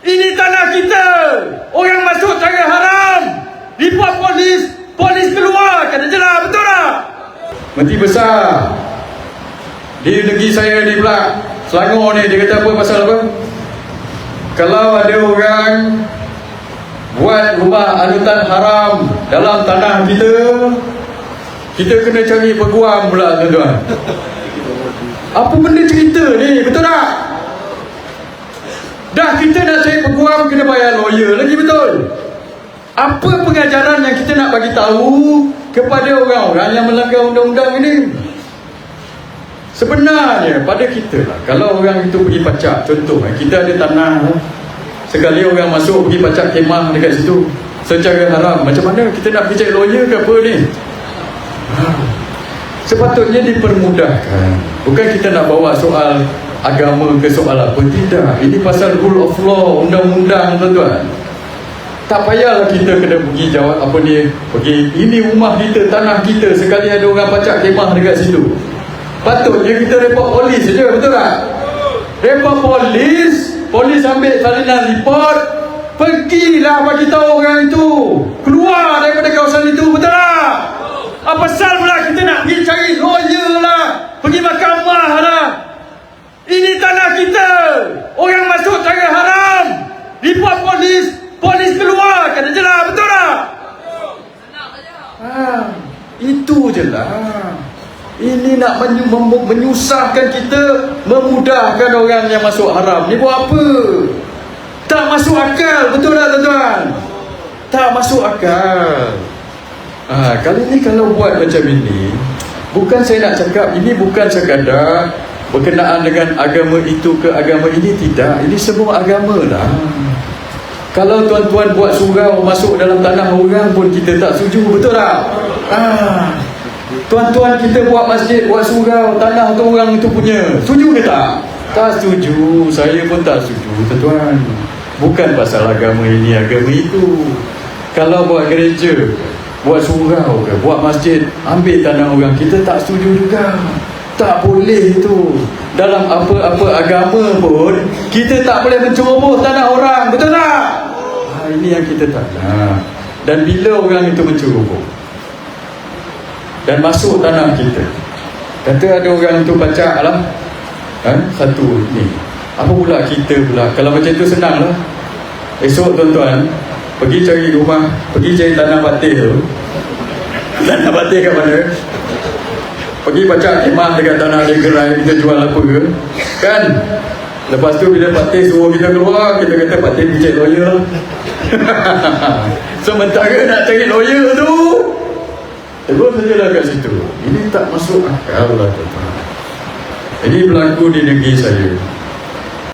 Ini tanah kita. Orang masuk cara haram, report polis, polis keluar. Kena jelas, betul tak? Menteri Besar di negeri saya ni pula, Selangor ni, dia kata apa pasal apa? Kalau ada orang buat rumah anutan haram dalam tanah kita, kita kena cari peguam pula, tuan-tuan. Apa benda cerita ni, betul tak? Dah kita nak cari peguam, kena bayar lawyer lagi, betul? Apa pengajaran yang kita nak bagi tahu kepada orang-orang yang melanggar undang-undang ini? Sebenarnya pada kita lah, kalau orang itu pergi pacak, contoh kita ada tanah, sekali orang masuk pergi pacak kemah dekat situ secara haram, macam mana kita nak pergi cari lawyer ke apa ni? Sepatutnya dipermudahkan. Bukan kita nak bawa soal agama ke soal apa, tidak. Ini pasal rule of law, undang-undang, tuan-tuan. Tak payahlah kita kena pergi jawab apa ni, pergi ini rumah kita, tanah kita, sekali ada orang pacak kemah dekat situ. Patutnya kita report polis saja, betul tak? Report polis, polis ambil salinan report, pergilah bagi tahu orang itu keluar daripada kawasan itu, betul tak? Apa pasal pula kita nak pergi cari lawyer lah, pergi mahkamah lah? Ini tanah kita. Orang masuk cara haram, report polis, polis keluar. Kena jelas, betul tak? Itu je lah. Ini nak menyusahkan kita, memudahkan orang yang masuk haram. Ni buat apa? Tak masuk akal, betul tak, tuan-tuan? Tak masuk akal. Kali ni kalau buat macam ini, bukan saya nak cakap ini bukan sekadar berkenaan dengan agama itu ke agama ini, tidak. Ini semua agama lah. Kalau tuan-tuan buat surau masuk dalam tanah orang pun kita tak setuju, betul tak? Tuan-tuan kita buat masjid, buat surau, tanah tu orang itu punya, setuju ke tak? Tak setuju. Saya pun tak setuju, tuan-tuan. Bukan pasal agama ini, agama itu. Kalau buat gereja, buat surau ke, buat masjid, ambil tanah orang, kita tak setuju juga. Tak boleh itu. Dalam apa-apa agama pun, kita tak boleh menceroboh tanah orang, betul tak? Ini yang kita tak nak. Dan bila orang itu menceroboh dan masuk tanah kita, kata ada orang itu pacak lah, satu ni, apa pula kita pula? Kalau macam itu senang lah. Esok tuan-tuan pergi cari rumah, pergi cari tanah batil tu. Tanah batil kat mana? Pergi pacak kemah dekat tanah dia gerai, kita jual apa ke, kan? Lepas tu bila batil suruh kita keluar, kita kata batil pergi cari lawyer lah. Sementara nak cari lawyer tu, terus sajalah kat situ. Ini tak masuk akal lah, tuan-tuan. Ini berlaku di negeri saya.